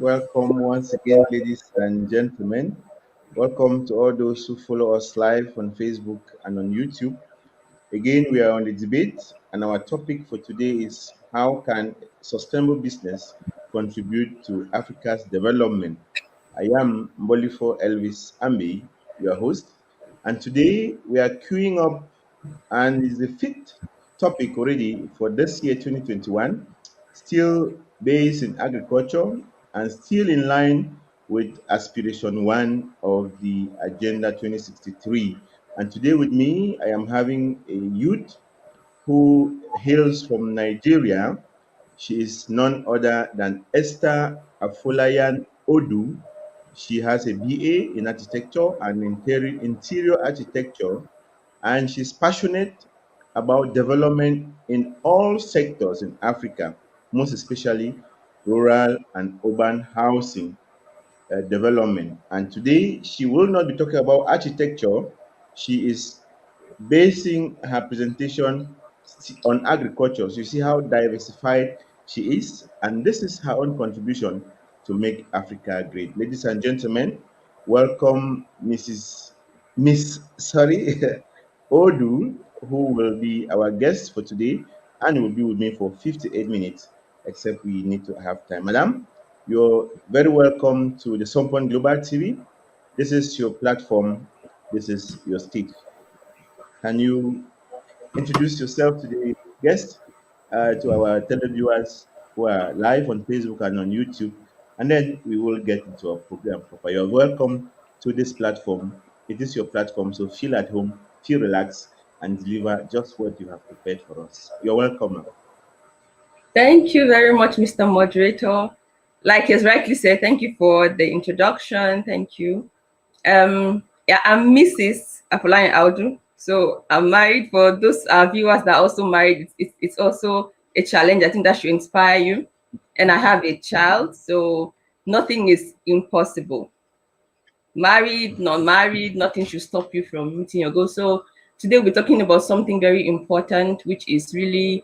welcome once again, ladies and gentlemen. Welcome to all those who follow us live on Facebook and on YouTube. Again, we are on the debate, and our topic for today is how can sustainable business contribute to Africa's development? I am Mbolifor Elvis Ambi, your host, and today we are queuing up, and it's the fifth topic already for this year 2021, still based in agriculture and still in line with aspiration one of the Agenda 2063. And today with me, I am having a youth who hails from Nigeria. She is none other than Esther Afolayan-Audu. She has a BA in architecture and interior architecture, and she's passionate about development in all sectors in Africa, most especially rural and urban housing development. And today, she will not be talking about architecture. She is basing her presentation on agriculture. So you see how diversified she is, and this is her own contribution to make Africa great. Ladies and gentlemen, welcome Miss Odu, who will be our guest for today and will be with me for 58 minutes, except we need to have time. Madam, you're very welcome to the Sompon Global TV. This is your platform. This is your stage. Can you introduce yourself to the guest, to our televiewers who are live on Facebook and on YouTube, and then we will get into our program proper. You're welcome to this platform. It is your platform, so feel at home, feel relaxed, and deliver just what you have prepared for us. You're welcome, ma'am. Thank you very much, Mr. Moderator. Like he's rightly said, thank you for the introduction. Thank you. Yeah, I'm Mrs. Afolayan-Audu. So I'm married. For those viewers that are also married, it's also a challenge. I think that should inspire you. And I have a child, so nothing is impossible. Married, not married, nothing should stop you from meeting your goals. So today we're talking about something very important, which is really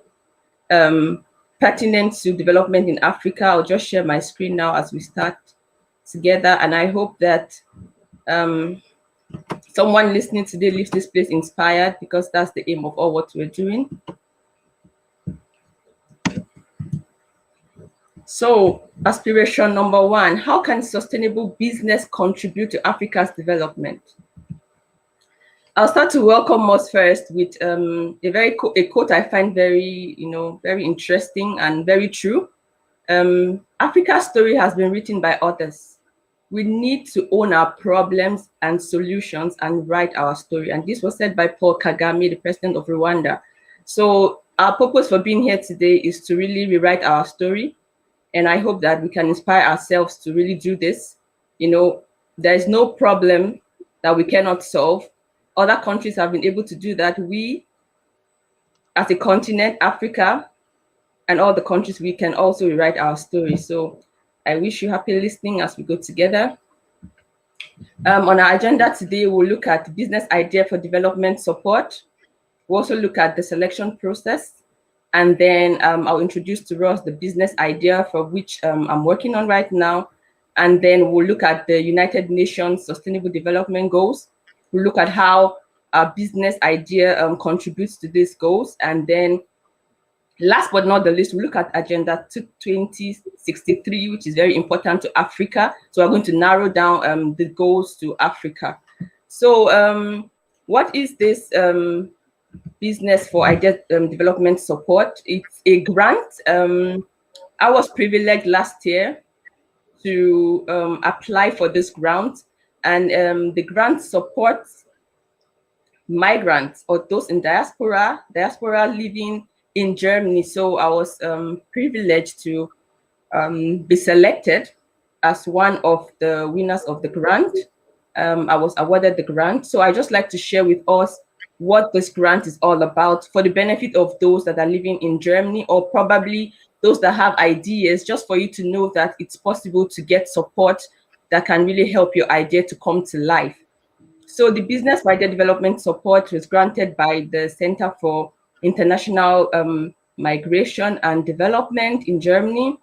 pertinent to development in Africa. I'll just share my screen now as we start together, and I hope that someone listening today leaves this place inspired, because that's the aim of all what we're doing. So, aspiration number one: how can sustainable business contribute to Africa's development? I'll start to welcome us first with a quote I find very interesting and very true. Africa's story has been written by others. We need to own our problems and solutions and write our story. And this was said by Paul Kagame, the president of Rwanda. So our purpose for being here today is to really rewrite our story. And I hope that we can inspire ourselves to really do this. There is no problem that we cannot solve. Other countries have been able to do that. We, as a continent, Africa, and all the countries, we can also rewrite our story. So I wish you happy listening as we go together. On our agenda today, we'll look at business idea for development support. We'll also look at the selection process. And then I'll introduce to us the business idea for which I'm working on right now. And then we'll look at the United Nations Sustainable Development Goals. We'll look at how our business idea contributes to these goals. And then last but not the least, we'll look at Agenda 2063, which is very important to Africa. So we're going to narrow down the goals to Africa. So what is this business for idea development support? It's a grant. I was privileged last year to apply for this grant, and the grant supports migrants or those in diaspora living in Germany. So I was privileged to be selected as one of the winners of the grant. I was awarded the grant. So I just like to share with us what this grant is all about for the benefit of those that are living in Germany, or probably those that have ideas, just for you to know that it's possible to get support that can really help your idea to come to life. So the business for idea development support was granted by the Center for International Migration and Development in Germany.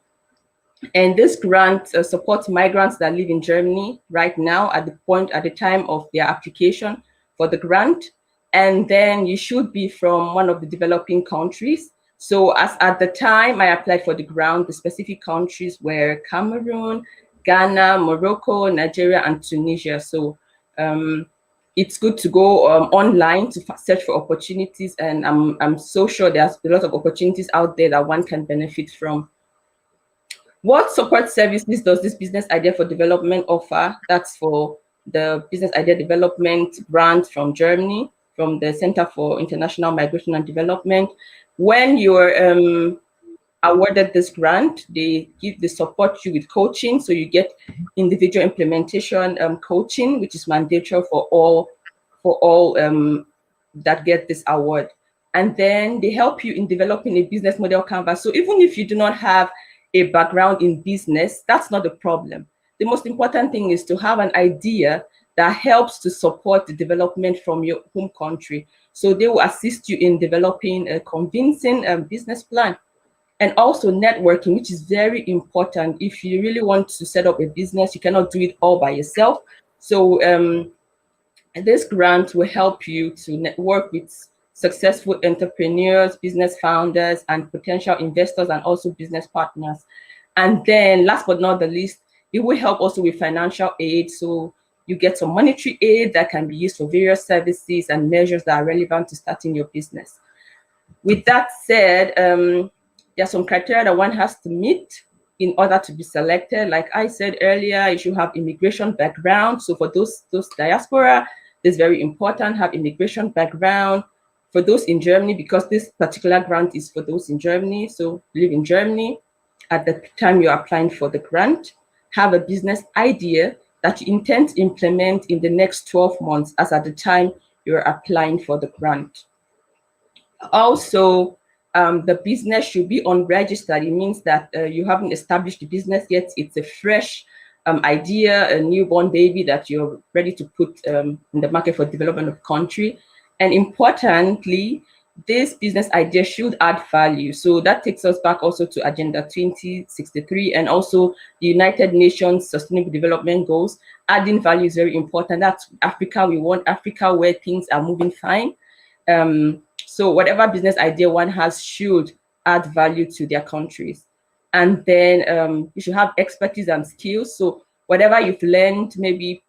And this grant supports migrants that live in Germany right now at the time of their application for the grant. And then you should be from one of the developing countries. So as at the time I applied for the grant, the specific countries were Cameroon, Ghana, Morocco, Nigeria, and Tunisia. So it's good to go online to search for opportunities. And I'm so sure there's a lot of opportunities out there that one can benefit from. What support services does this business idea for development offer? That's for the business idea development grant from Germany, from the Center for International Migration and Development. When you're awarded this grant, they support you with coaching. So you get individual implementation coaching, which is mandatory for all that get this award. And then they help you in developing a business model canvas. So even if you do not have a background in business, that's not a problem. The most important thing is to have an idea that helps to support the development from your home country. So they will assist you in developing a convincing business plan. And also networking, which is very important. If you really want to set up a business, you cannot do it all by yourself. So this grant will help you to network with successful entrepreneurs, business founders, and potential investors, and also business partners. And then last but not the least, it will help also with financial aid. So you get some monetary aid that can be used for various services and measures that are relevant to starting your business. With that said, there are some criteria that one has to meet in order to be selected. Like I said earlier, you should have immigration background. So for those diaspora, it's very important, have immigration background. For those in Germany, because this particular grant is for those in Germany, so live in Germany at the time you're applying for the grant, have a business idea that you intend to implement in the next 12 months as at the time you're applying for the grant. Also, the business should be unregistered. It means that you haven't established the business yet. It's a fresh idea, a newborn baby that you're ready to put in the market for development of country. And importantly, this business idea should add value. So that takes us back also to Agenda 2063 and also the United Nations Sustainable Development Goals. Adding value is very important. That's Africa. We want Africa where things are moving fine. So whatever business idea one has should add value to their countries. And then you should have expertise and skills. So whatever you've learned, maybe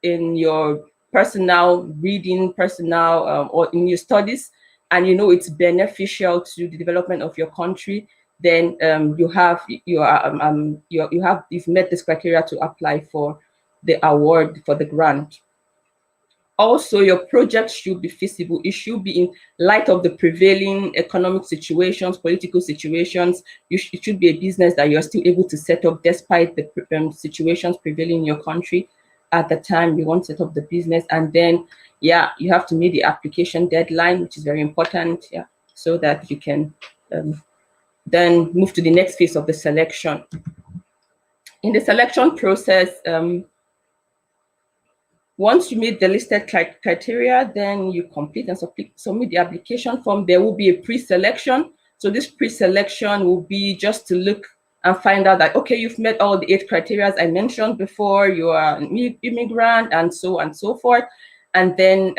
in your personal reading, or in your studies, and you know it's beneficial to the development of your country, then you've met this criteria to apply for the award for the grant. Also, your project should be feasible. It should be in light of the prevailing economic situations, political situations. It should be a business that you're still able to set up despite the situations prevailing in your country at the time you want to set up the business. And then, yeah, you have to meet the application deadline, which is very important, yeah, so that you can then move to the next phase of the selection. In the selection process, once you meet the listed criteria, then you complete and submit the application form. There will be a pre-selection. So this pre-selection will be just to look and find out that, okay, you've met all the 8 criteria I mentioned before, you are an immigrant, and so on and so forth. And then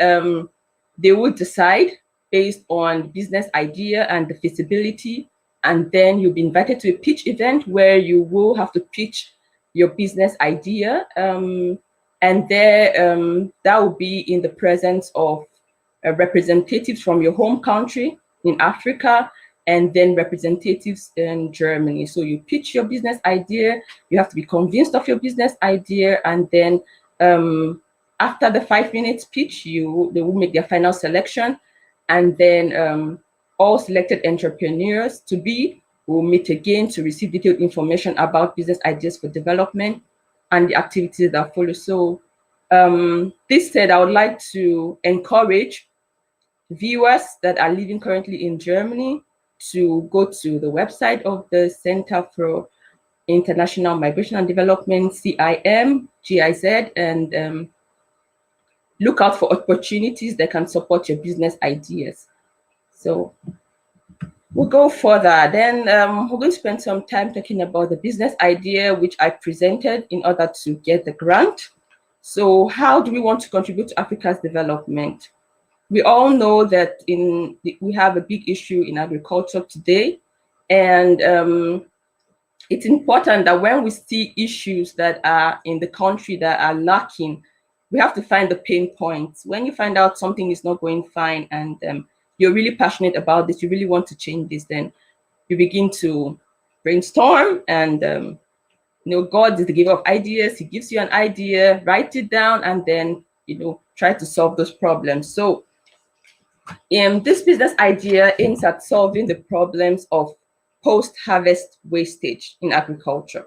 they will decide based on business idea and the feasibility. And then you'll be invited to a pitch event where you will have to pitch your business idea. And there, that will be in the presence of representatives from your home country in Africa, and then representatives in Germany. So you pitch your business idea, you have to be convinced of your business idea, and then after the 5 minutes pitch, they will make their final selection, and then all selected entrepreneurs will meet again to receive detailed information about business ideas for development and the activities that follow. So this said, I would like to encourage viewers that are living currently in Germany to go to the website of the Center for International Migration and Development, CIM, GIZ, and look out for opportunities that can support your business ideas. So We'll go further. Then we're going to spend some time talking about the business idea which I presented in order to get the grant. So how do we want to contribute to Africa's development? We all know that we have a big issue in agriculture today, and it's important that when we see issues that are in the country that are lacking, we have to find the pain points. When you find out something is not going fine and you're really passionate about this, you really want to change this, then you begin to brainstorm and God is the giver of ideas. He gives you an idea, write it down, and then try to solve those problems. So this business idea aims at solving the problems of post-harvest wastage in agriculture.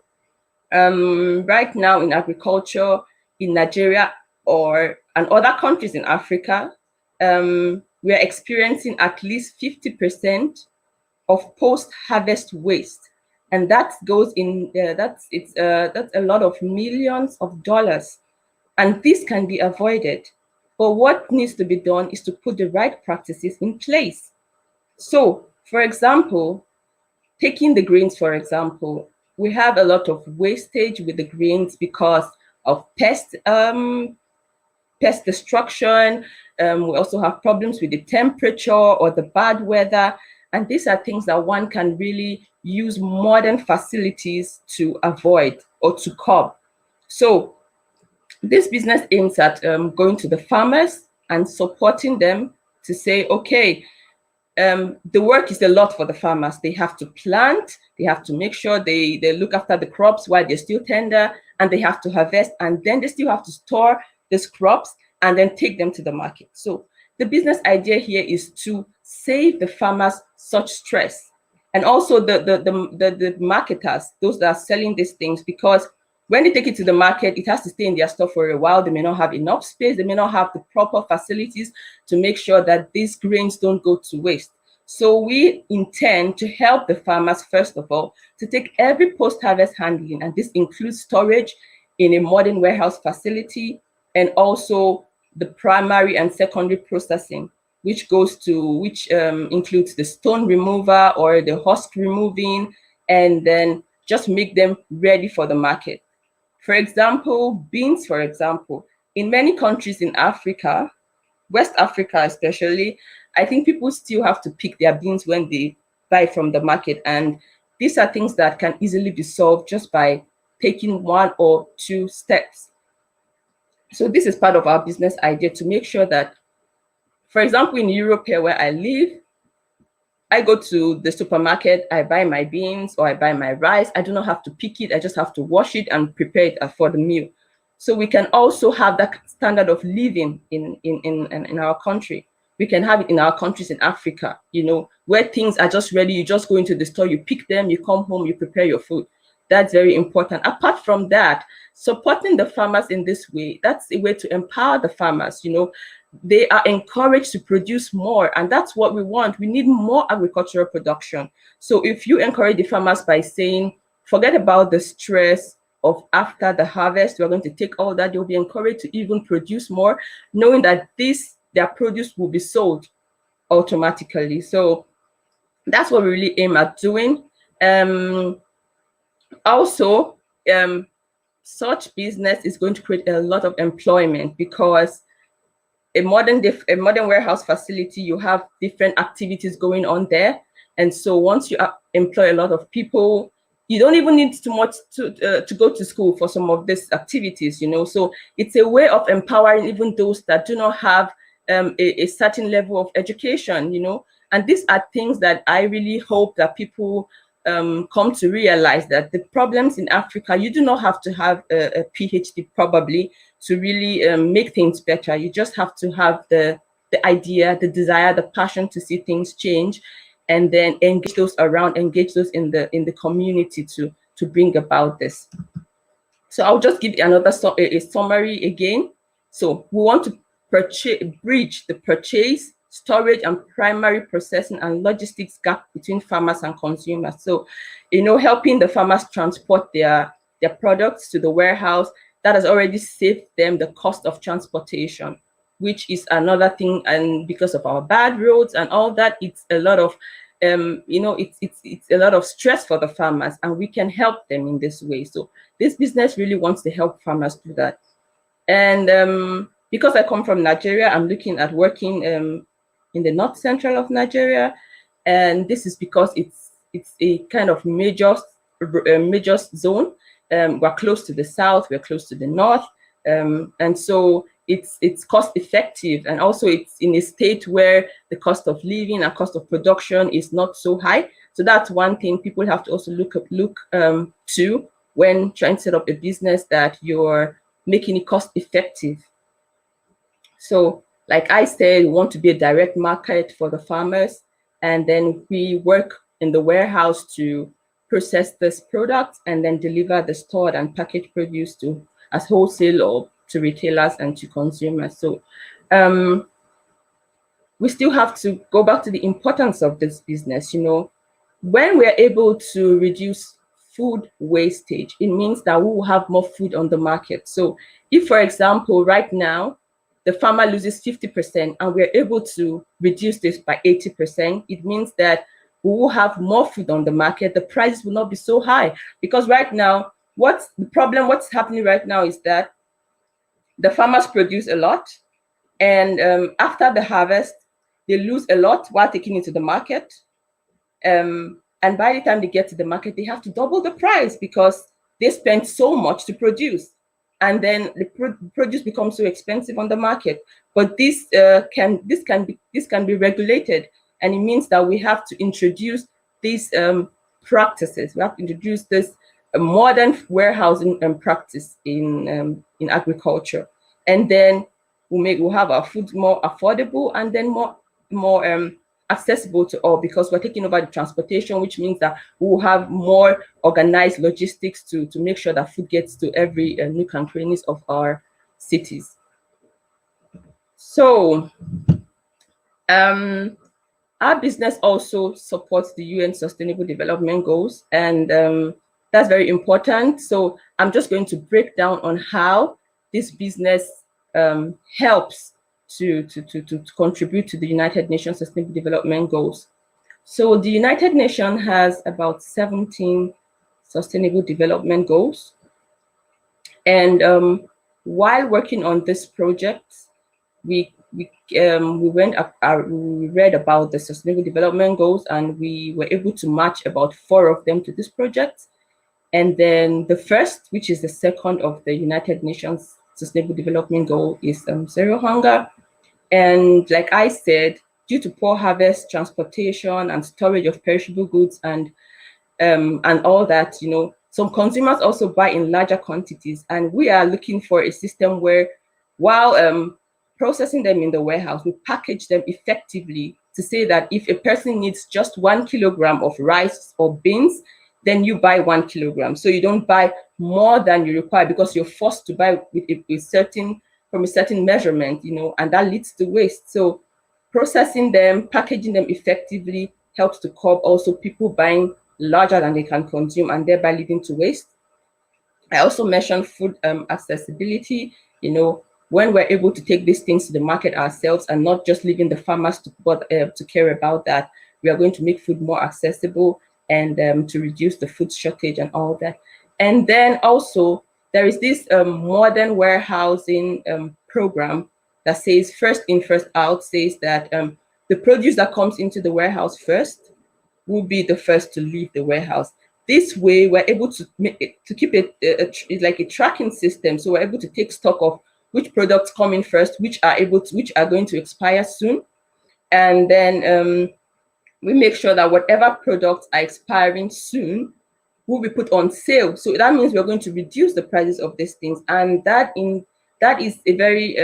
Right now in agriculture in Nigeria and other countries in Africa, we are experiencing at least 50% of post-harvest waste, and that goes in. That's a lot of millions of dollars, and this can be avoided. But what needs to be done is to put the right practices in place. So, for example, taking the grains, for example, we have a lot of wastage with the grains because of pest destruction. We also have problems with the temperature or the bad weather. And these are things that one can really use modern facilities to avoid or to curb. So this business aims at going to the farmers and supporting them to say, okay, the work is a lot for the farmers. They have to plant, they have to make sure they look after the crops while they're still tender, and they have to harvest, and then they still have to store these crops and then take them to the market. So the business idea here is to save the farmers such stress, and also the marketers, those that are selling these things, because when they take it to the market, it has to stay in their store for a while. They may not have enough space. They may not have the proper facilities to make sure that these grains don't go to waste. So we intend to help the farmers, first of all, to take every post-harvest handling, and this includes storage in a modern warehouse facility, and also the primary and secondary processing, which includes the stone remover or the husk removing, and then just make them ready for the market. For example, beans, for example, in many countries in Africa, West Africa especially, I think people still have to pick their beans when they buy from the market. And these are things that can easily be solved just by taking one or two steps. So this is part of our business idea, to make sure that, for example, in Europe here where I live, I go to the supermarket, I buy my beans or I buy my rice. I do not have to pick it. I just have to wash it and prepare it for the meal. So we can also have that standard of living in our country. We can have it in our countries in Africa, where things are just ready. You just go into the store, you pick them, you come home, you prepare your food. That's very important. Apart from that, supporting the farmers in this way, that's a way to empower the farmers. They are encouraged to produce more, and that's what we want. We need more agricultural production. So if you encourage the farmers by saying, forget about the stress of after the harvest, we're going to take all that, they'll be encouraged to even produce more, knowing that their produce will be sold automatically. So that's what we really aim at doing. Also, such business is going to create a lot of employment, because a modern warehouse facility, you have different activities going on there. And so once you employ a lot of people, you don't even need too much to go to school for some of these activities, So it's a way of empowering even those that do not have a certain level of education, And these are things that I really hope that people come to realize, that the problems in Africa, you do not have to have a PhD probably to really make things better. You just have to have the idea, the desire, the passion to see things change, and then engage those around, engage those in the community to bring about this. So I'll just give another a summary again. So we want to bridge the purchase, storage, and primary processing and logistics gap between farmers and consumers. So, helping the farmers transport their products to the warehouse, that has already saved them the cost of transportation, which is another thing. And because of our bad roads and all that, it's a lot of it's a lot of stress for the farmers, and we can help them in this way. So this business really wants to help farmers do that. And because I come from Nigeria, I'm looking at working in the north central of Nigeria, and this is because it's a kind of major zone. We're close to the south, we're close to the north, and so it's cost effective, and also it's in a state where the cost of living and cost of production is not so high. So that's one thing people have to also look to when trying to set up a business, that you're making it cost effective. So like I said, we want to be a direct market for the farmers, and then we work in the warehouse to process this product and then deliver the stored and packaged produce to as wholesale or to retailers and to consumers. So we still have to go back to the importance of this business. When we're able to reduce food wastage, it means that we will have more food on the market. So if, for example, right now, the farmer loses 50% and we're able to reduce this by 80%, it means that we will have more food on the market. The prices will not be so high, because right now, what's happening right now is that the farmers produce a lot, and after the harvest, they lose a lot while taking it to the market. And by the time they get to the market, they have to double the price because they spent so much to produce. And then the produce becomes so expensive on the market. But this can be regulated, and it means that we have to introduce these practices. We have to introduce this modern warehousing practice in agriculture, and then we'll have our food more affordable and then more accessible to all, because we're taking over the transportation, which means that we will have more organized logistics to make sure that food gets to every nook and crannies of our cities. So our business also supports the UN Sustainable Development Goals, and that's very important. So I'm just going to break down on how this business helps to contribute to the United Nations Sustainable Development Goals. So the United Nations has about 17 Sustainable Development Goals. And while working on this project, we read about the Sustainable Development Goals, and we were able to match about 4 of them to this project. And then the first, which is the second of the United Nations Sustainable Development Goal, is zero hunger. And like I said, due to poor harvest, transportation, and storage of perishable goods, and all that, some consumers also buy in larger quantities. And we are looking for a system where, while processing them in the warehouse, we package them effectively to say that if a person needs just 1 kilogram of rice or beans, then you buy 1 kilogram. So you don't buy more than you require, because you're forced to buy with from a certain measurement, and that leads to waste. So processing them, packaging them effectively helps to curb also people buying larger than they can consume, and thereby leading to waste. I also mentioned food accessibility. When we're able to take these things to the market ourselves and not just leaving the farmers to care about that, we are going to make food more accessible and to reduce the food shortage and all that. And then also, there is this modern warehousing program that says first in, first out, says that the produce that comes into the warehouse first will be the first to leave the warehouse. This way, we're able to keep it's like a tracking system. So we're able to take stock of which products come in first, which are going to expire soon, and then we make sure that whatever products are expiring soon will be put on sale. So that means we're going to reduce the prices of these things, and that is a very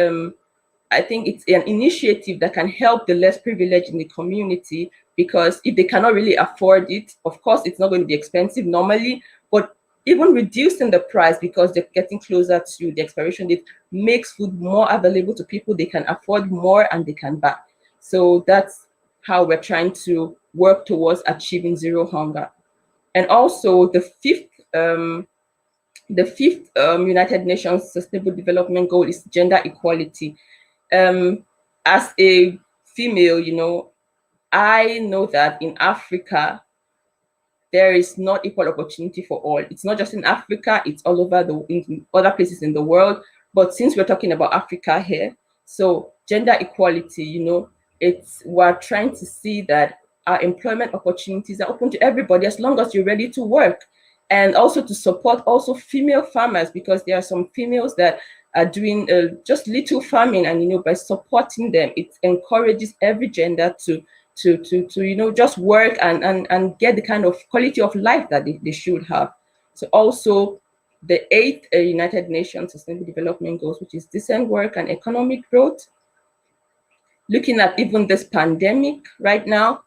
I think it's an initiative that can help the less privileged in the community, because if they cannot really afford it, of course, it's not going to be expensive normally, but even reducing the price because they're getting closer to the expiration date makes food more available to people. They can afford more and they can buy. So that's how we're trying to work towards achieving zero hunger. And also the fifth United Nations Sustainable Development Goal is gender equality. As a female, I know that in Africa, there is not equal opportunity for all. It's not just in Africa, it's all over in other places in the world. But since we're talking about Africa here, so gender equality, we're trying to see that our employment opportunities are open to everybody as long as you're ready to work. And also to support also female farmers, because there are some females that are doing just little farming, and by supporting them, it encourages every gender to just work and get the kind of quality of life that they should have. So also the 8th United Nations Sustainable Development Goals, which is decent work and economic growth. Looking at even this pandemic right now,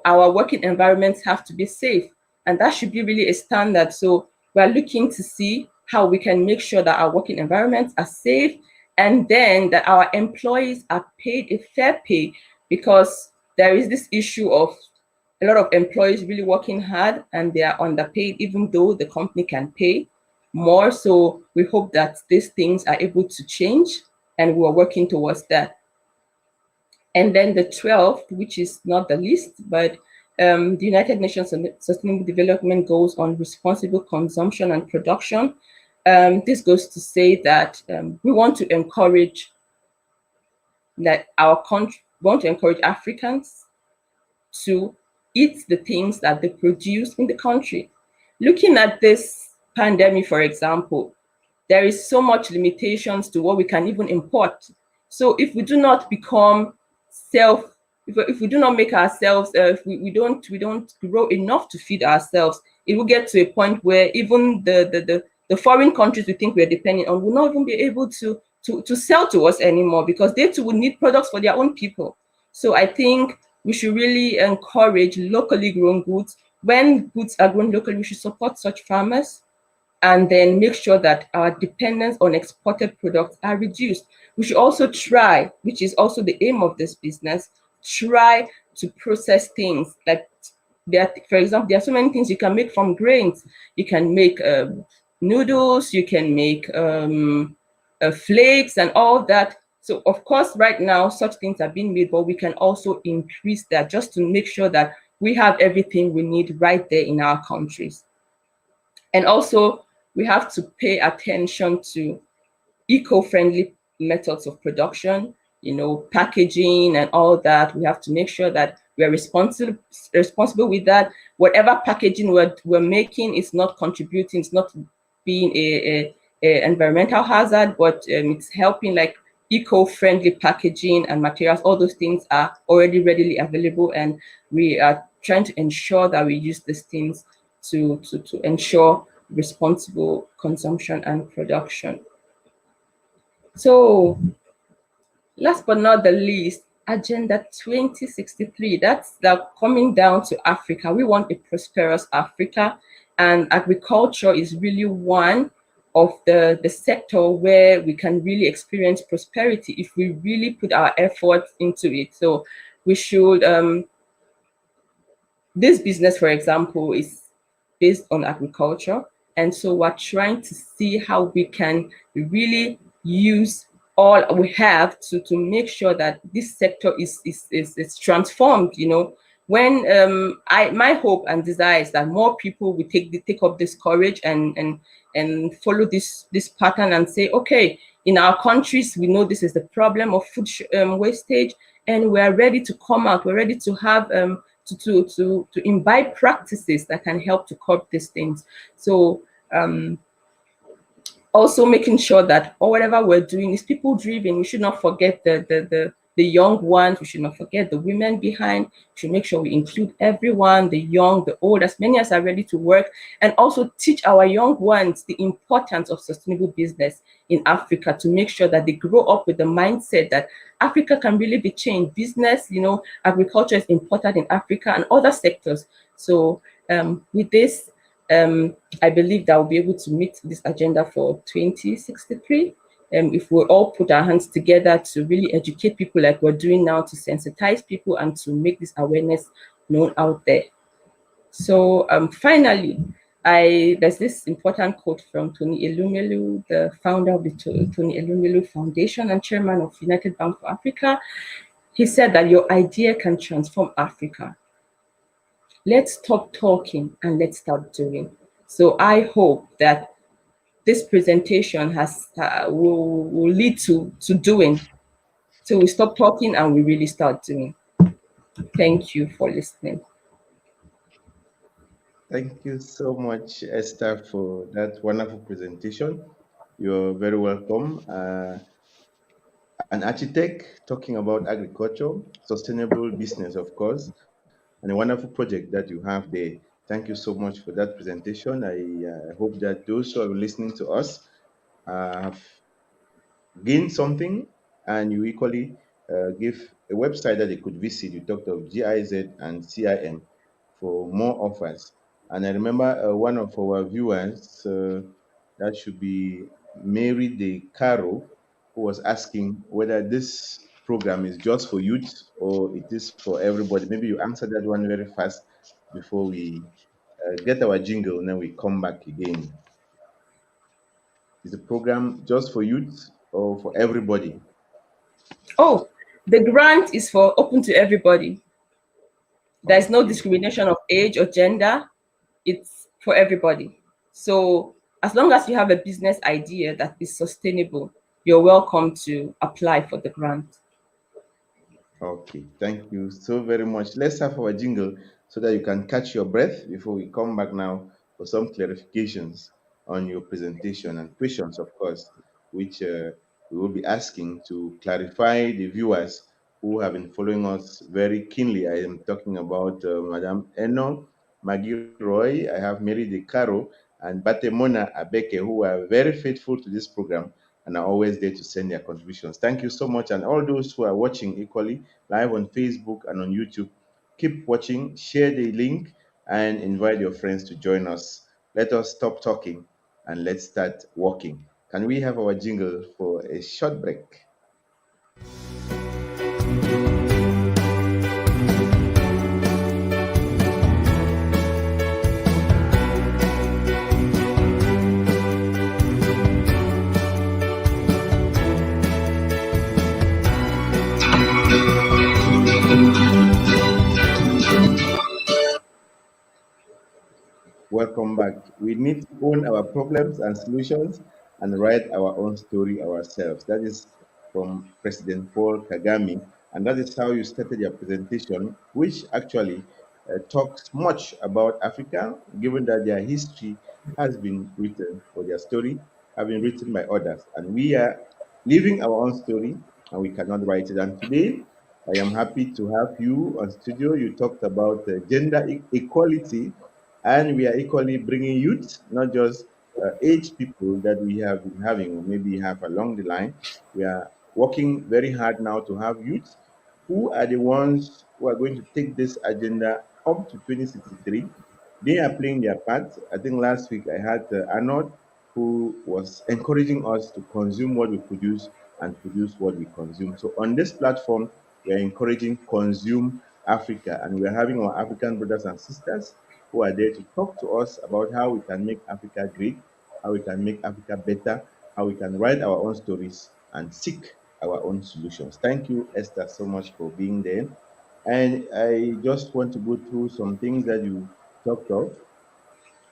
our working environments have to be safe, and that should be really a standard. So we're looking to see how we can make sure that our working environments are safe, and then that our employees are paid a fair pay, because there is this issue of a lot of employees really working hard and they are underpaid, even though the company can pay more. So we hope that these things are able to change, and we're working towards that. And then the 12th, which is not the least, but the United Nations Sustainable Development Goals on responsible consumption and production. This goes to say that we want to encourage that our country, want to encourage Africans to eat the things that they produce in the country. Looking at this pandemic, for example, there is so much limitations to what we can even import. So if we do not become if we do not make ourselves, if we don't grow enough to feed ourselves, it will get to a point where even the foreign countries we think we're depending on will not even be able to sell to us anymore, because they too will need products for their own people. So I think we should really encourage locally grown goods. When goods are grown locally, we should support such farmers, and then make sure that our dependence on exported products are reduced. We should also try, which is also the aim of this business, try to process things like for example, there are so many things you can make from grains. You can make noodles, you can make flakes and all that. So of course, right now, such things are being made, but we can also increase that just to make sure that we have everything we need right there in our countries. And also, we have to pay attention to eco-friendly methods of production, packaging and all that. We have to make sure that we're responsible with that. Whatever packaging we're making is not contributing, it's not being a environmental hazard, but it's helping, like eco-friendly packaging and materials. All those things are already readily available, and we are trying to ensure that we use these things to ensure responsible consumption and production. So last but not the least, Agenda 2063, that's the coming down to Africa. We want a prosperous Africa, and agriculture is really one of the sector where we can really experience prosperity if we really put our efforts into it. So we should, this business, for example, is based on agriculture. And so we're trying to see how we can really use all we have to make sure that this sector is transformed. When my hope and desire is that more people will take up this courage and follow this pattern and say, okay, in our countries, we know this is the problem of food wastage, and we're ready to come out. We're ready to have to imbibe practices that can help to curb these things. So also making sure that whatever we're doing is people driven. We should not forget the young ones. We should not forget the women behind. We should make sure we include everyone, the young, the old, as many as are ready to work, and also teach our young ones the importance of sustainable business in Africa, to make sure that they grow up with the mindset that Africa can really be changed. Business, agriculture is important in Africa and other sectors. So with this, I believe that we'll be able to meet this agenda for 2063. If we all put our hands together to really educate people like we're doing now, to sensitize people and to make this awareness known out there. So finally, there's this important quote from Tony Elumelu, the founder of the Tony Elumelu Foundation and chairman of United Bank for Africa. He said that your idea can transform Africa. Let's stop talking and let's start doing. So I hope that this presentation will lead to doing. So we stop talking and we really start doing. Thank you for listening. Thank you so much, Esther, for that wonderful presentation. You're very welcome. An architect talking about agriculture, sustainable business, of course, and a wonderful project that you have there. Thank you so much for that presentation. I hope that those who are listening to us have gain something, and you equally give a website that they could visit. You talked of GIZ and CIM for more offers. And I remember one of our viewers, that should be Mary De Caro, who was asking whether this program is just for youth or it is for everybody. Maybe you answered that one very fast before we get our jingle and then we come back again. Is the program just for youth or for everybody? Oh, the grant is for open to everybody. There's no Okay, discrimination of age or gender. It's for everybody. So as long as you have a business idea that is sustainable, you're welcome to apply for the grant. okay. Thank you so very much. Let's have our jingle so that you can catch your breath before we come back now for some clarifications on your presentation and questions, of course, which we will be asking to clarify the viewers who have been following us very keenly. I am talking about Madam Eno Maggie Roy, I have Mary De Caro, and Batemona Abeke, who are very faithful to this program and are always there to send their contributions. Thank you so much. And all those who are watching equally live on Facebook and on YouTube, keep watching, share the link, and invite your friends to join us. Let us stop talking and let's start walking. Can we have our jingle for a short break? Welcome back. We need to own our problems and solutions and write our own story ourselves. That is from President Paul Kagame. And that is how you started your presentation, which actually talks much about Africa, given that their history has been written, or their story have been written by others. And we are living our own story and we cannot write it. And today, I am happy to have you on studio. You talked about gender equality, and we are equally bringing youth, not just age people that we have been having, or maybe have along the line. We are working very hard now to have youth who are the ones who are going to take this agenda up to 2063. They are playing their part. I think last week I had Arnold, who was encouraging us to consume what we produce and produce what we consume. So on this platform, we are encouraging consume Africa, and we are having our African brothers and sisters who are there to talk to us about how we can make Africa great, how we can make Africa better, how we can write our own stories and seek our own solutions. Thank you, Esther, so much for being there. And I just want to go through some things that you talked of.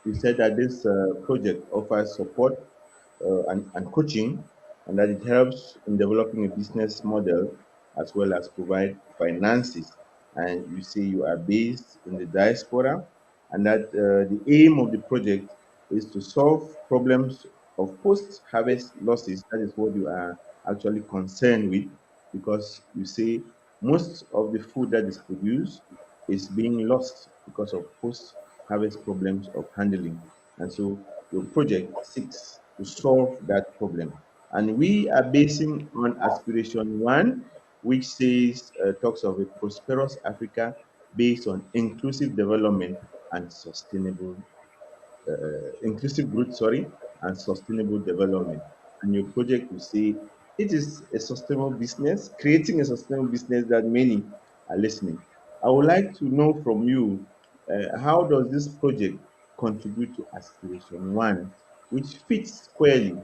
You said that this project offers support and coaching, and that it helps in developing a business model as well as provide finances. And you say you are based in the diaspora, and that the aim of the project is to solve problems of post-harvest losses. That is what you are actually concerned with, because you say most of the food that is produced is being lost because of post-harvest problems of handling. And so your project seeks to solve that problem. And we are basing on aspiration one, which talks of a prosperous Africa based on inclusive development and inclusive growth, and sustainable development. And your project will say it is a sustainable business, creating a sustainable business that many are listening. I would like to know from you, how does this project contribute to aspiration one, which fits squarely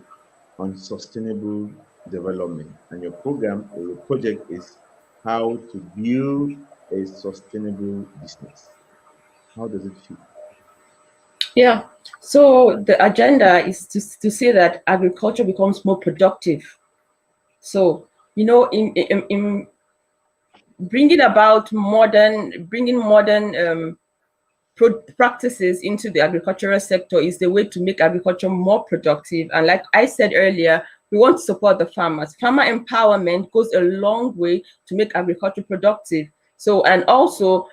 on sustainable development? And your program or your project is how to build a sustainable business. How does it feel? Yeah. So the agenda is to say that agriculture becomes more productive. So, in bringing modern practices into the agricultural sector is the way to make agriculture more productive. And like I said earlier, we want to support the farmers. Farmer empowerment goes a long way to make agriculture productive. So, and also,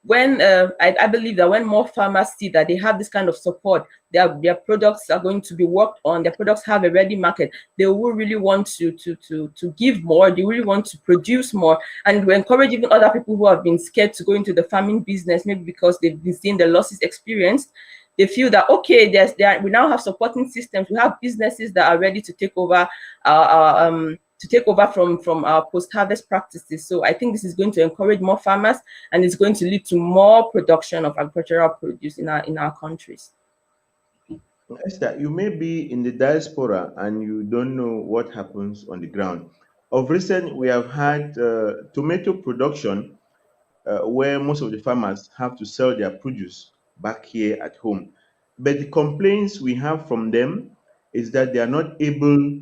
when I believe that when more farmers see that they have this kind of support, their products are going to be worked on, their products have a ready market, they will really want to give more, they really want to produce more. And we encourage even other people who have been scared to go into the farming business, maybe because they've been seeing the losses experienced. They feel that okay, we now have supporting systems, we have businesses that are ready to take over from our post-harvest practices. So I think this is going to encourage more farmers, and it's going to lead to more production of agricultural produce in our countries. Esther, you may be in the diaspora and you don't know what happens on the ground. Of recent, we have had tomato production where most of the farmers have to sell their produce back here at home. But the complaints we have from them is that they are not able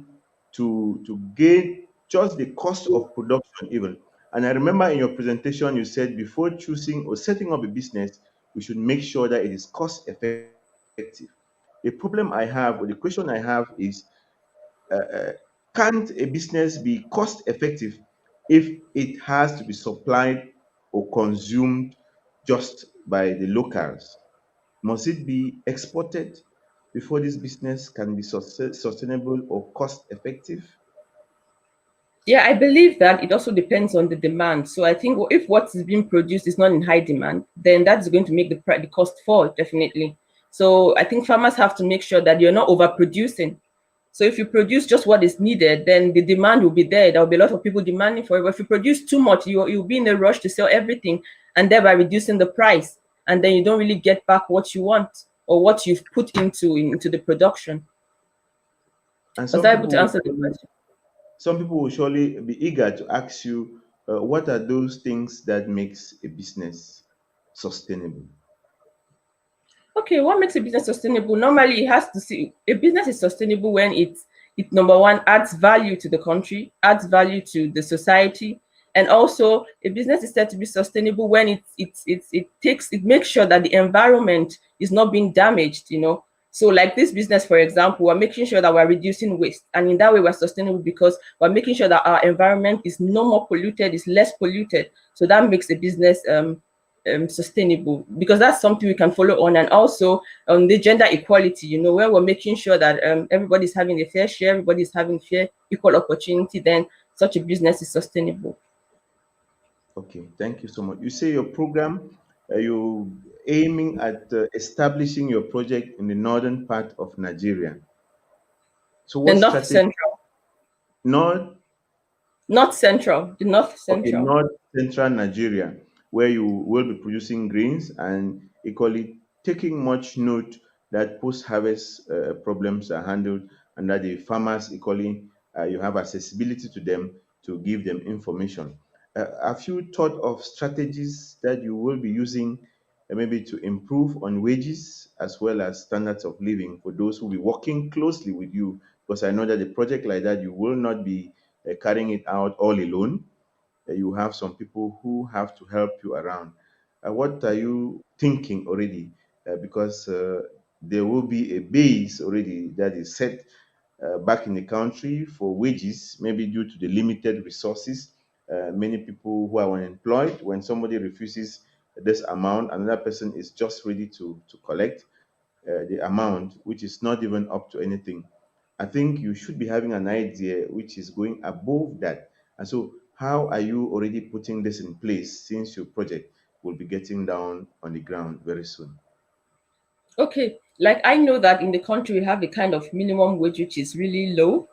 to gain just the cost of production even. And I remember in your presentation you said before choosing or setting up a business, we should make sure that it is cost effective. The problem I have, or the question I have is, can't a business be cost effective if it has to be supplied or consumed just by the locals? Must it be exported before this business can be sustainable or cost effective? Yeah, I believe that it also depends on the demand. So I think if what is being produced is not in high demand, then that's going to make the cost fall, definitely. So I think farmers have to make sure that you're not overproducing. So if you produce just what is needed, then the demand will be there. There will be a lot of people demanding for it. But if you produce too much, you'll be in a rush to sell everything, and thereby reducing the price. And then you don't really get back what you want or what you've put into the production. And Was I able to answer the question? some people will surely be eager to ask you, what are those things that makes a business sustainable? Okay, what makes a business sustainable? Normally, it has to see a business is sustainable when it number one adds value to the country, adds value to the society, and also a business is said to be sustainable when it makes sure that the environment is not being damaged. So, like this business, for example, we're making sure that we're reducing waste, and in that way, we're sustainable because we're making sure that our environment is no more polluted, is less polluted. So that makes a business sustainable, because that's something we can follow on. And also on the gender equality, where we're making sure that everybody's having a fair share, everybody's having fair equal opportunity, then such a business is sustainable. Okay, thank you so much. You say your program, you aiming at establishing your project in the northern part of Nigeria. So The what north strategy? central, North, the north okay, central. north central Nigeria, where you will be producing grains and equally taking much note that post-harvest problems are handled and that the farmers equally, you have accessibility to them to give them information. Have you thought of strategies that you will be using maybe to improve on wages as well as standards of living for those who will be working closely with you? Because I know that a project like that, you will not be carrying it out all alone. You have some people who have to help you around. What are you thinking already? Because there will be a base already that is set back in the country for wages, maybe due to the limited resources. Many people who are unemployed, when somebody refuses this amount, another person is just ready to collect the amount, which is not even up to anything. I think you should be having an idea which is going above that. And so, how are you already putting this in place since your project will be getting down on the ground very soon? Okay, like I know that in the country we have a kind of minimum wage which is really low.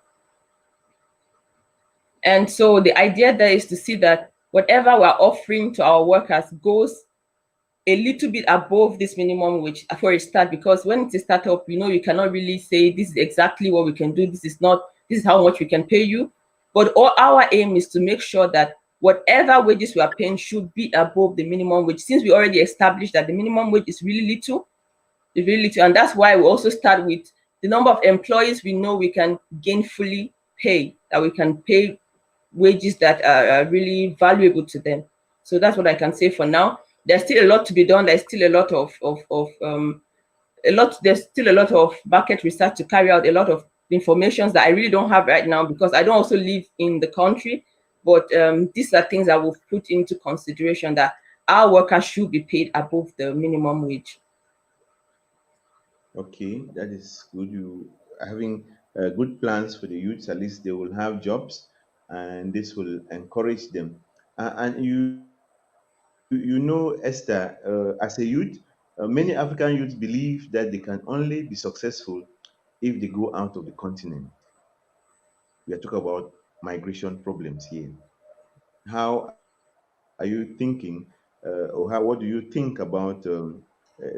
And so the idea there is to see that whatever we're offering to our workers goes a little bit above this minimum wage for a start, because when it's a startup, you cannot really say this is exactly what we can do. This is how much we can pay you. But all our aim is to make sure that whatever wages we are paying should be above the minimum wage, since we already established that the minimum wage is really little. It's really little. And that's why we also start with the number of employees we know we can gainfully pay, that we can pay wages that are really valuable to them. So that's what I can say for now. There's still a lot to be done. There's still a lot there's still a lot of market research to carry out, a lot of information that I really don't have right now because I don't also live in the country. But these are things that we've put into consideration, that our workers should be paid above the minimum wage. Okay, that is good. You are having good plans for the youths. At least they will have jobs, and this will encourage them. And Esther, as a youth, many African youths believe that they can only be successful if they go out of the continent. We are talking about migration problems here. How are you thinking, what do you think about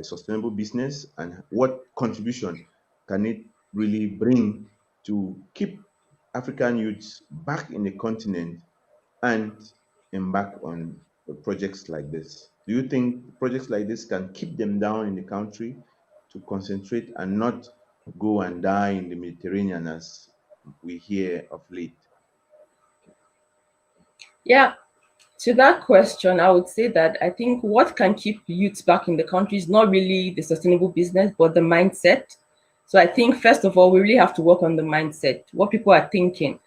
sustainable business, and what contribution can it really bring to keep African youths back in the continent and embark on projects like this? Do you think projects like this can keep them down in the country to concentrate and not go and die in the Mediterranean as we hear of late? Yeah, to that question, I would say that I think what can keep youths back in the country is not really the sustainable business, but the mindset. So I think first of all, we really have to work on the mindset, what people are thinking.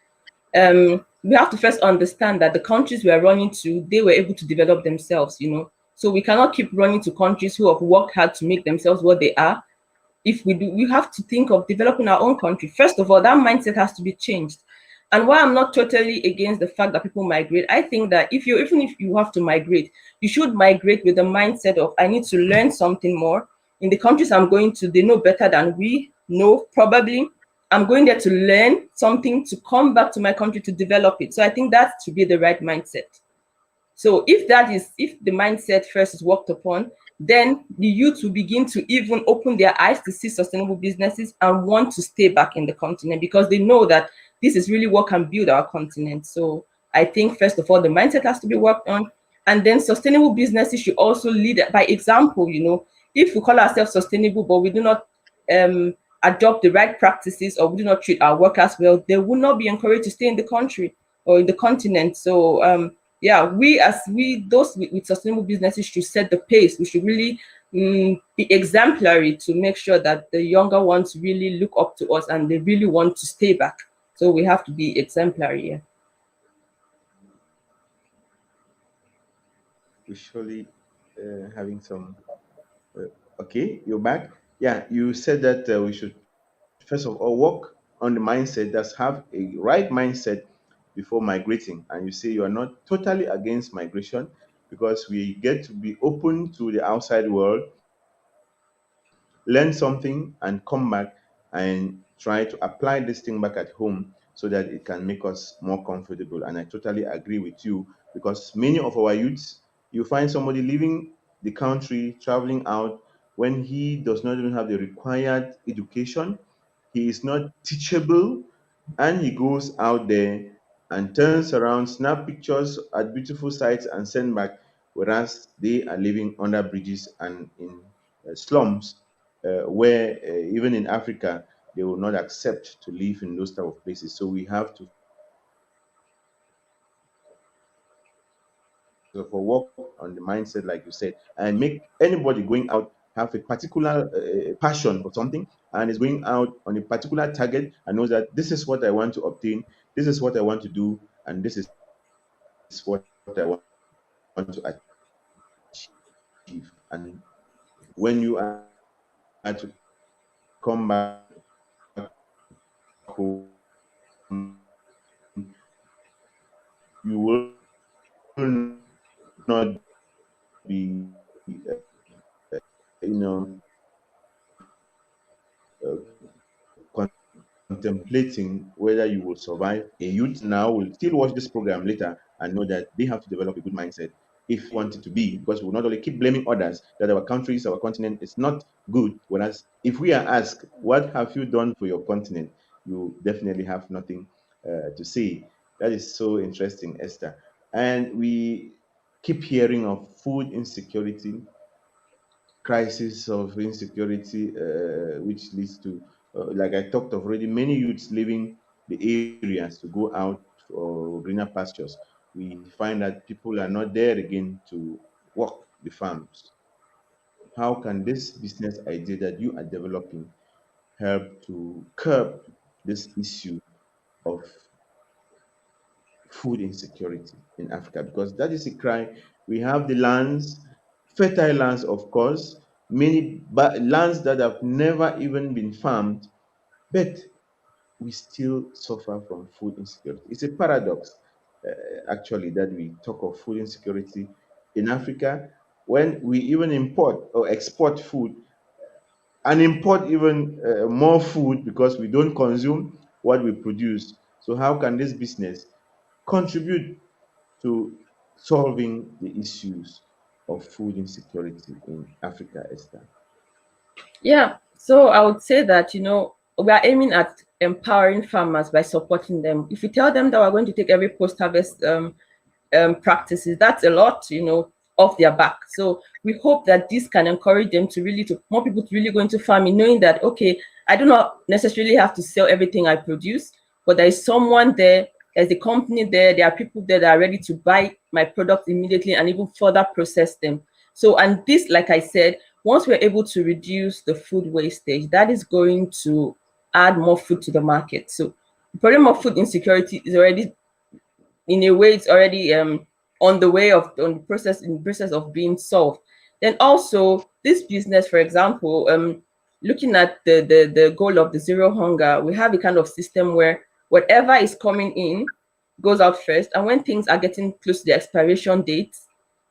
We have to first understand that the countries we are running to, they were able to develop themselves, you know. So we cannot keep running to countries who have worked hard to make themselves what they are. If we do, we have to think of developing our own country. First of all, that mindset has to be changed. And while I'm not totally against the fact that people migrate, I think that even if you have to migrate, you should migrate with the mindset of I need to learn something more. In the countries I'm going to, they know better than we know, probably. I'm going there to learn something, to come back to my country to develop it. So I think that should be the right mindset. So if the mindset first is worked upon, then the youth will begin to even open their eyes to see sustainable businesses and want to stay back in the continent because they know that this is really what can build our continent. So I think first of all, the mindset has to be worked on. And then sustainable businesses should also lead by example. You know, if we call ourselves sustainable, but we do not um, adopt the right practices or we do not treat our workers well, they will not be encouraged to stay in the country or in the continent. So yeah, we those with sustainable businesses should set the pace. We should really be exemplary to make sure that the younger ones really look up to us and they really want to stay back. So we have to be exemplary. Yeah. We surely having some. Okay, you're back. Yeah, you said that we should first of all work on the mindset. That's have a right mindset before migrating. And you say you are not totally against migration because we get to be open to the outside world, learn something, and come back and try to apply this thing back at home so that it can make us more comfortable. And I totally agree with you because many of our youths, you find somebody leaving the country, traveling out, when he does not even have the required education, he is not teachable, and he goes out there and turns around, snap pictures at beautiful sites, and send back, whereas they are living under bridges and in slums, where even in Africa they will not accept to live in those type of places. So we have to first of all work on the mindset, like you said, and make anybody going out have a particular passion for something and is going out on a particular target and knows that this is what I want to obtain, this is what I want to do, and this is what I want to achieve. And when you are to come back home, you will not be in contemplating whether you will survive. A youth now will still watch this program later and know that they have to develop a good mindset if want it to be, because we will not only keep blaming others that our countries, our continent is not good. Whereas if we are asked, what have you done for your continent? You definitely have nothing to say. That is so interesting, Esther. And we keep hearing of food insecurity, crisis of insecurity, which leads to, like I talked of already, many youths leaving the areas to go out for greener pastures. We find that people are not there again to work the farms. How can this business idea that you are developing help to curb this issue of food insecurity in Africa? Because that is a cry. We have the lands, fertile lands, of course, many lands that have never even been farmed, but we still suffer from food insecurity. It's a paradox, actually, that we talk of food insecurity in Africa when we even import or export food and import even more food because we don't consume what we produce. So, how can this business contribute to solving the issues of food insecurity in Africa, Esther? Yeah, so I would say that, we are aiming at empowering farmers by supporting them. If we tell them that we're going to take every post harvest practices, that's a lot, off their back. So we hope that this can encourage them to really, to more people to really go into farming, knowing that, okay, I do not necessarily have to sell everything I produce, but there is someone there, there's a company there are people there that are ready to buy my product immediately and even further process them. So, and this, like I said, once we're able to reduce the food wastage, that is going to add more food to the market. So the problem of food insecurity is already, in a way, it's already on the way of, on the process, in the process of being solved. Then also this business, for example, looking at the goal of the zero hunger, we have a kind of system where whatever is coming in goes out first, and when things are getting close to the expiration dates,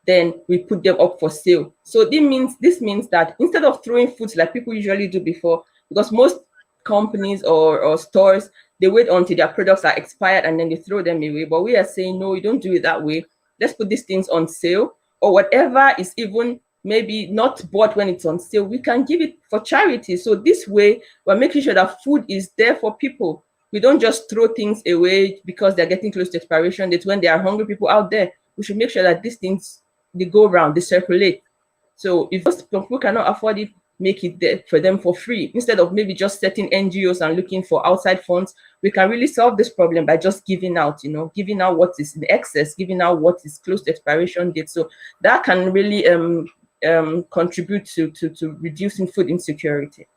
then we put them up for sale. So this means that instead of throwing foods like people usually do before, because most companies or stores, they wait until their products are expired and then they throw them away. But we are saying, no, you don't do it that way. Let's put these things on sale, or whatever is even maybe not bought when it's on sale, we can give it for charity. So this way, we're making sure that food is there for people. We don't just throw things away because they're getting close to expiration dates when there are hungry people out there. We should make sure that these things, they go around, they circulate. So if those people cannot afford it, make it there for them for free. Instead of maybe just setting NGOs and looking for outside funds, we can really solve this problem by just giving out, giving out what is in excess, giving out what is close to expiration date. So that can really contribute to reducing food insecurity.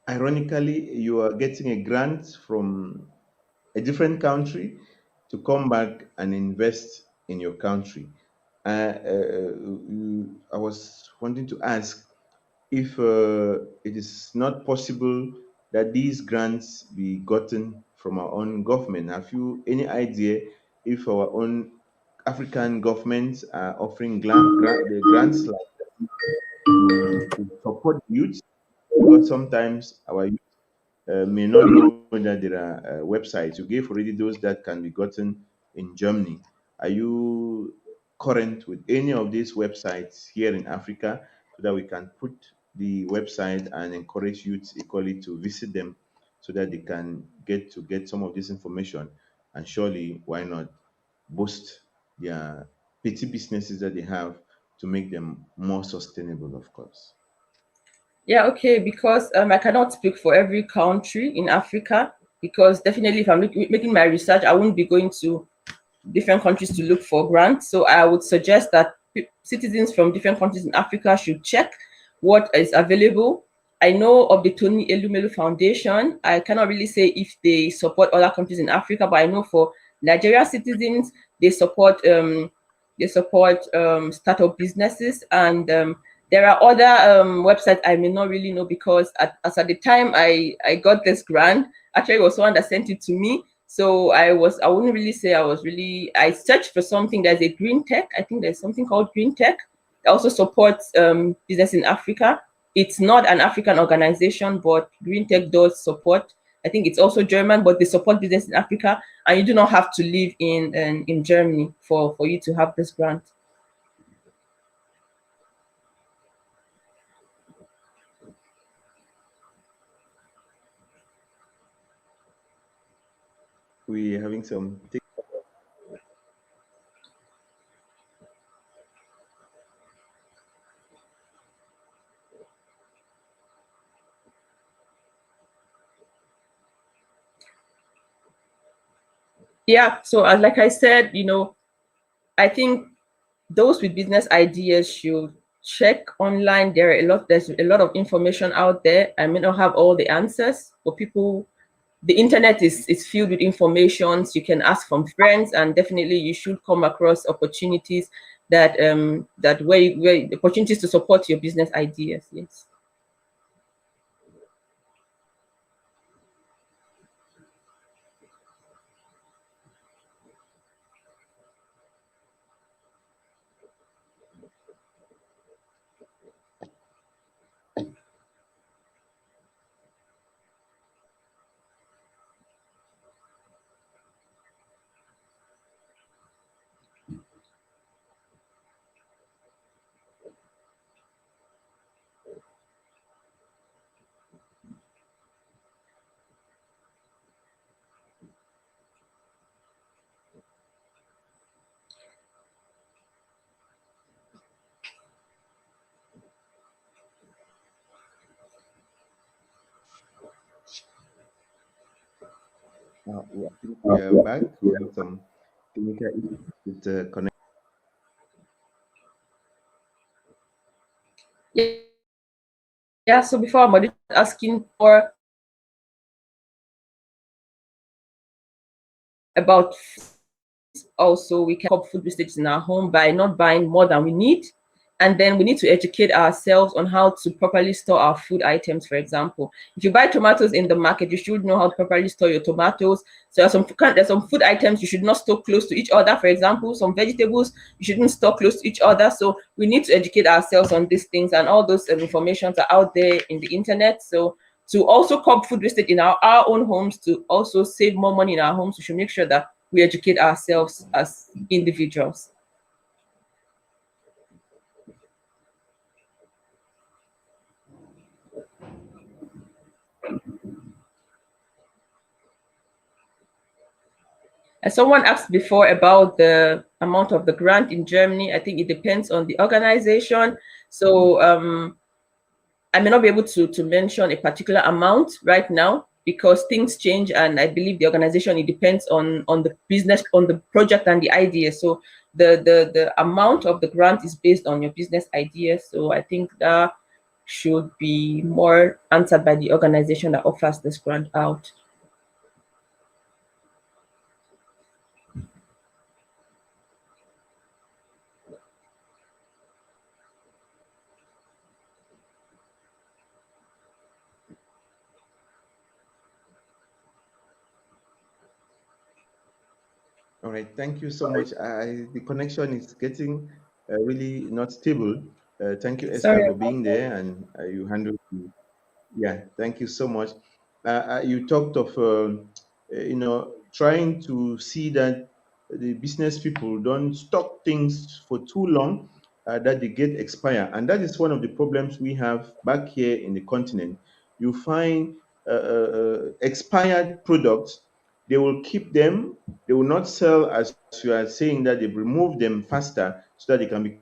Ironically, you are getting a grant from a different country to come back and invest in your country. I was wanting to ask if it is not possible that these grants be gotten from our own government. Have you any idea if our own African governments are offering the grants like to support youth? Because sometimes our youth may not know that there are websites. You gave already those that can be gotten in Germany. Are you current with any of these websites here in Africa so that we can put the website and encourage youth equally to visit them so that they can get some of this information, and surely why not boost their petty businesses that they have to make them more sustainable, of course. Yeah, okay, because I cannot speak for every country in Africa, because definitely if I'm making my research, I won't be going to different countries to look for grants. So I would suggest that citizens from different countries in Africa should check what is available. I know of the Tony Elumelu Foundation. I cannot really say if they support other countries in Africa, but I know for Nigerian citizens, they support startup businesses, and there are other websites I may not really know, because as at the time I got this grant, actually it was someone that sent it to me. So I wouldn't really say I searched for something. There's a green tech. I think there's something called green tech that also supports business in Africa. It's not an African organization, but green tech does support. I think it's also German, but they support business in Africa, and you do not have to live in Germany for you to have this grant. we're having some. Yeah. So like I said, I think those with business ideas should check online. There's a lot of information out there. I may not have all the answers, but the internet is filled with informations. You can ask from friends, and definitely you should come across opportunities that where opportunities to support your business ideas. Yes. I think we are back. We have some technical issues with the connection. Yeah. So before I'm asking for about also we can cook food wastage in our home by not buying more than we need, and then we need to educate ourselves on how to properly store our food items. For example, if you buy tomatoes in the market, you should know how to properly store your tomatoes. So there's some food items you should not store close to each other. For example, some vegetables you shouldn't store close to each other. So we need to educate ourselves on these things, and all those informations are out there in the internet. So to also curb food wastage in our own homes, to also save more money in our homes, we should make sure that we educate ourselves as individuals. As someone asked before about the amount of the grant in Germany, I think it depends on the organization. So I may not be able to mention a particular amount right now because things change, and I believe the organization, it depends on the business, on the project and the idea. So the amount of the grant is based on your business idea. So I think that should be more answered by the organization that offers this grant out. All right, thank you so much. The connection is getting really not stable. Thank you, Esther, Sorry for about being that. there, and you handled. Yeah, thank you so much. You talked of, trying to see that the business people don't stock things for too long, that they get expire. And that is one of the problems we have back here in the continent. You find expired products, they will keep them, they will not sell as you are saying that they've removed them faster so that they can be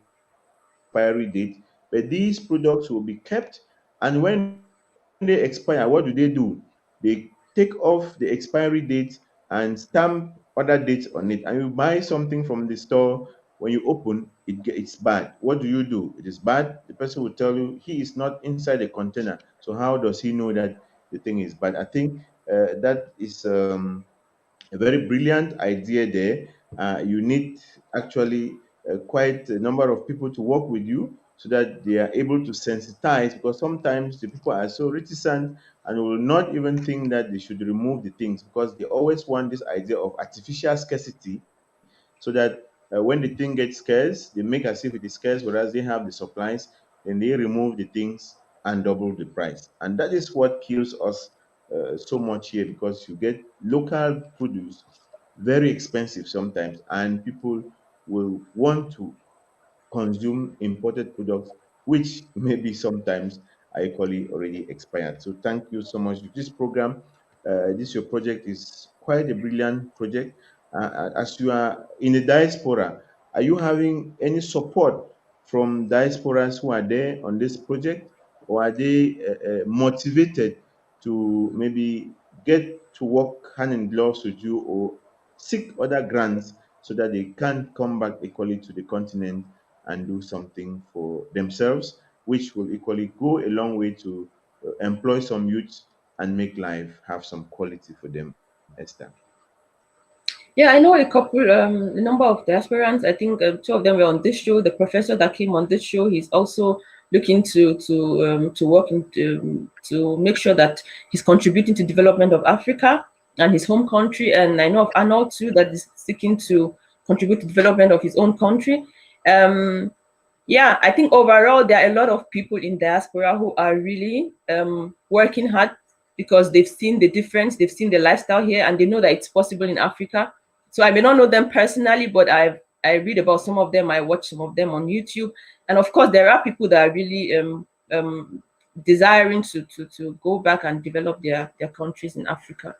expiry date. But these products will be kept, and when they expire, what do? They take off the expiry date and stamp other dates on it. And you buy something from the store, when you open it's bad. What do? It is bad. The person will tell you he is not inside the container. So how does he know that the thing is bad? I think that is a very brilliant idea there. You need actually quite a number of people to work with you so that they are able to sensitize, because sometimes the people are so reticent and will not even think that they should remove the things, because they always want this idea of artificial scarcity, so that when the thing gets scarce, they make as if it is scarce, whereas they have the supplies, then they remove the things and double the price. And that is what kills us so much here, because you get local produce very expensive sometimes, and people will want to consume imported products, which maybe sometimes are equally already expired. So thank you so much. This program, this your project is quite a brilliant project. As you are in the diaspora, are you having any support from diasporas who are there on this project, or are they motivated to maybe get to work hand in gloves with you or seek other grants so that they can come back equally to the continent and do something for themselves, which will equally go a long way to employ some youth and make life have some quality for them, Esther? Yeah, I know a number of the aspirants. I think two of them were on this show. The professor that came on this show, he's also looking to work to make sure that he's contributing to development of Africa and his home country. And I know of Arnold too that is seeking to contribute to development of his own country. Yeah, I think overall there are a lot of people in diaspora who are really working hard because they've seen the difference, they've seen the lifestyle here, and they know that it's possible in Africa. So I may not know them personally, but I read about some of them, I watch some of them on YouTube, and of course there are people that are really desiring to go back and develop their countries in Africa.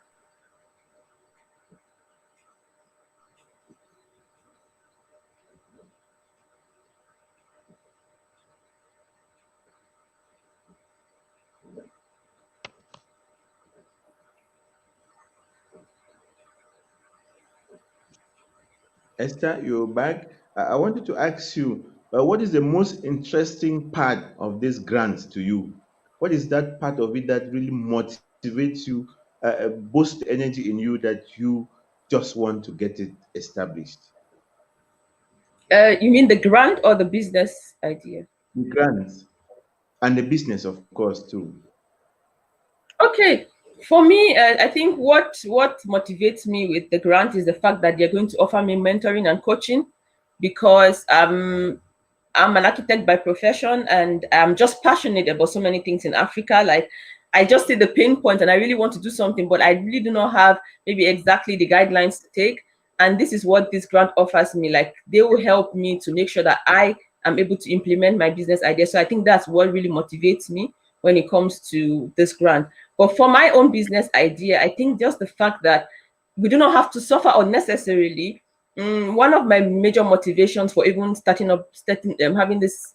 Esther, you're back. I wanted to ask you, what is the most interesting part of this grant to you? What is that part of it that really motivates you, boosts the energy in you that you just want to get it established? You mean the grant or the business idea? The grant and the business, of course, too. Okay, for me, I think what motivates me with the grant is the fact that they're going to offer me mentoring and coaching, because I'm an architect by profession and I'm just passionate about so many things in Africa. Like, I just see the pain point and I really want to do something, but I really do not have maybe exactly the guidelines to take. And this is what this grant offers me. Like, they will help me to make sure that I am able to implement my business idea. So I think that's what really motivates me when it comes to this grant. But for my own business idea, I think just the fact that we do not have to suffer unnecessarily. One of my major motivations for even having this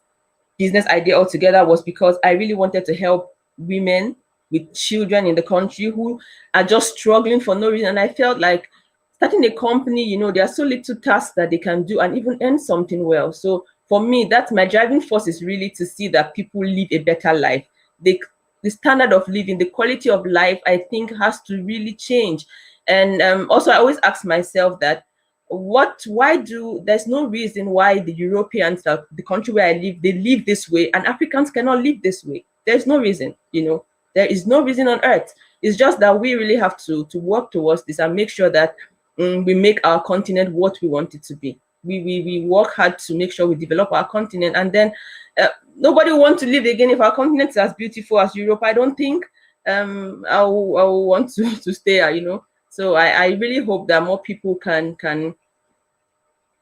business idea altogether was because I really wanted to help women with children in the country who are just struggling for no reason. And I felt like starting a company, there are so little tasks that they can do and even earn something well. So for me, that's my driving force, is really to see that people live a better life. The standard of living, the quality of life, I think has to really change. And also, I always ask myself that there's no reason why the Europeans, the country where I live, they live this way and Africans cannot live this way. There's no reason, there is no reason on earth. It's just that we really have to work towards this and make sure that we make our continent what we want it to be. We work hard to make sure we develop our continent, and then nobody will want to live again if our continent is as beautiful as Europe. I don't think I will want to stay here. So I really hope that more people can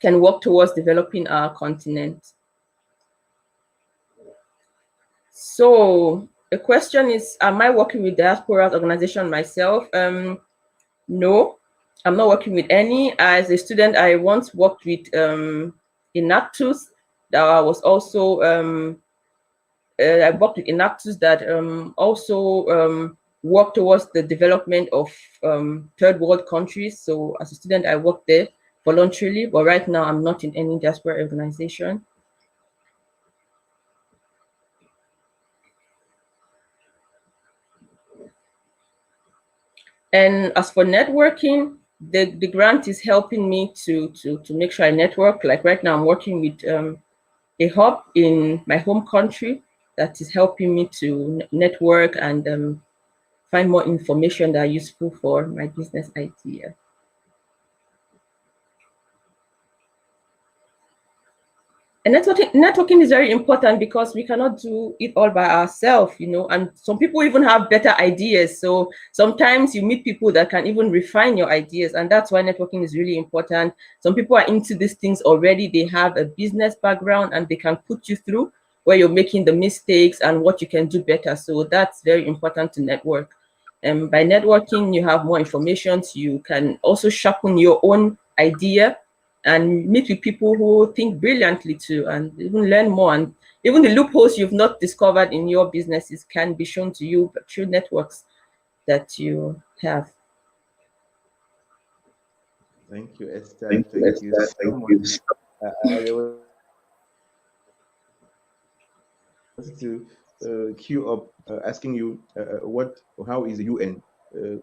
work towards developing our continent. So the question is, am I working with diaspora organization myself? No, I'm not working with any. As a student, I once worked with Inactus. That I was also I worked with Inactus that also work towards the development of third world countries. So as a student, I worked there voluntarily, but right now I'm not in any diaspora organization. And as for networking, the grant is helping me to make sure I network. Like right now, I'm working with a hub in my home country that is helping me to network and find more information that are useful for my business idea. And networking is very important because we cannot do it all by ourselves, and some people even have better ideas. So sometimes you meet people that can even refine your ideas, and that's why networking is really important. Some people are into these things already. They have a business background and they can put you through where you're making the mistakes and what you can do better. So that's very important to network. By networking, you have more information. So you can also sharpen your own idea and meet with people who think brilliantly too, and even learn more. And even the loopholes you've not discovered in your businesses can be shown to you through networks that you have. Thank you, Esther. Thank you, Thank you Esther. so Thank much. you. There was to queue up asking you what or how is the UN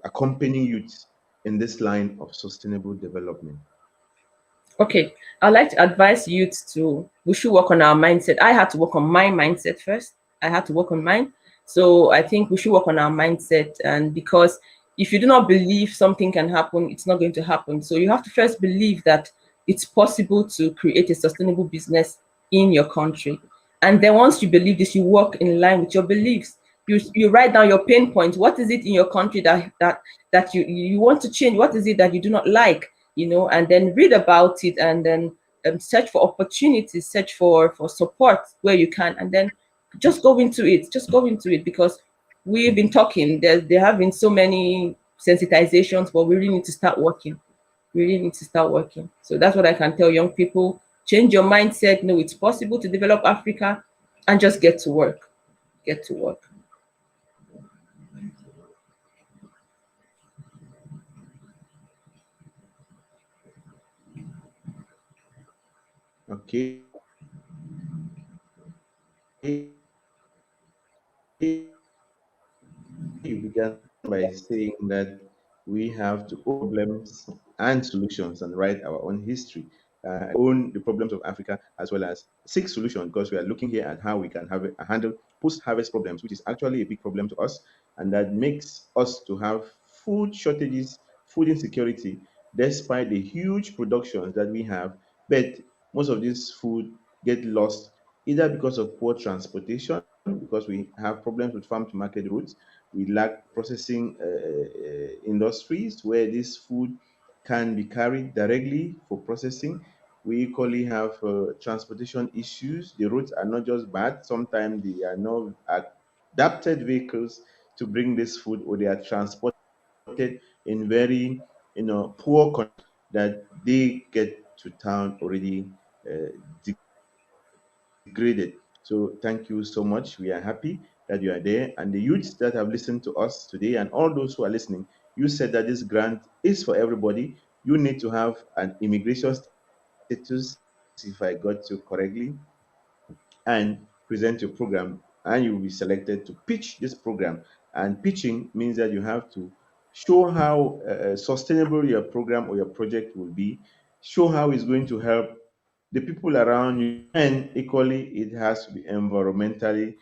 accompanying youth in this line of sustainable development? Okay, I'd like to advise youth to we should work on our mindset. I had to work on my mindset first. I had to work on mine. So I think we should work on our mindset, and because if you do not believe something can happen, it's not going to happen. So you have to first believe that it's possible to create a sustainable business in your country. And then once you believe this, you work in line with your beliefs. You write down your pain points. What is it in your country that you want to change? What is it that you do not like? And then read about it, and then search for opportunities, search for support where you can, and then just go into it. Just go into it, because we've been talking. There have been so many sensitizations, but we really need to start working. We really need to start working. So that's what I can tell young people. Change your mindset. Know it's possible to develop Africa, and just get to work. Get to work. Okay, you began by saying that we have to own problems and solutions and write our own history, own the problems of Africa, as well as seek solutions, because we are looking here at how we can have handle post-harvest problems, which is actually a big problem to us, and that makes us to have food shortages, food insecurity, despite the huge productions that we have. But most of this food get lost either because of poor transportation, because we have problems with farm to market routes. We lack processing industries where this food can be carried directly for processing. We equally have transportation issues. The roads are not just bad, sometimes they are not adapted vehicles to bring this food, or they are transported in very poor condition that they get to town already uh, degraded. So thank you so much. We are happy that you are there. And the youths that have listened to us today and all those who are listening, you said that this grant is for everybody. You need to have an immigration status, if I got you correctly, and present your program, and you will be selected to pitch this program. And pitching means that you have to show how sustainable your program or your project will be, show how it's going to help the people around you, and equally it has to be environmentally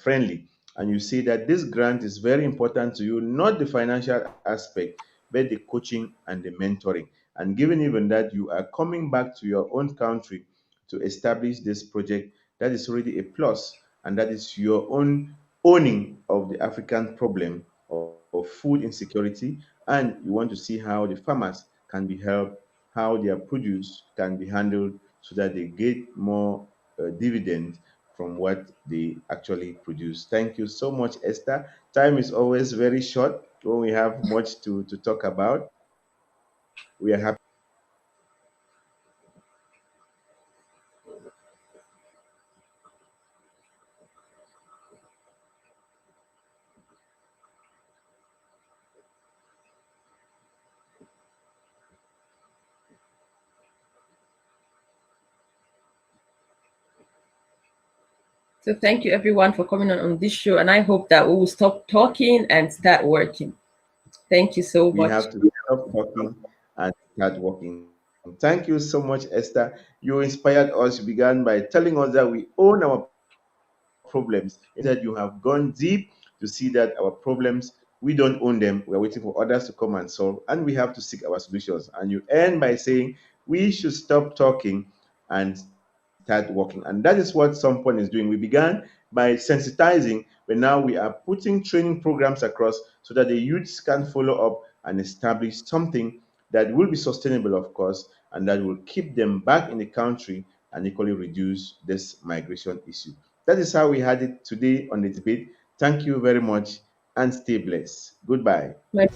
friendly. And you see that this grant is very important to you, not the financial aspect, but the coaching and the mentoring. And given even that you are coming back to your own country to establish this project, that is already a plus, and that is your own owning of the African problem of food insecurity. And you want to see how the farmers can be helped, how their produce can be handled so that they get more dividend from what they actually produce. Thank you so much, Esther. Time is always very short when we have much to talk about. We are happy. So thank you everyone for coming on this show, and I hope that we will stop talking and start working. Thank you so We much. have to stop talking and start working. Thank you so much, Esther. You inspired us. You began by telling us that we own our problems. Instead, you have gone deep to see that our problems, we don't own them. We are waiting for others to come and solve, and we have to seek our solutions. And you end by saying we should stop talking and start working. And that is what Someone is doing. We began by sensitizing, but now we are putting training programs across so that the youths can follow up and establish something that will be sustainable, of course, and that will keep them back in the country and equally reduce this migration issue. That is how we had it today on the debate. Thank you very much. and stay blessed. Goodbye. My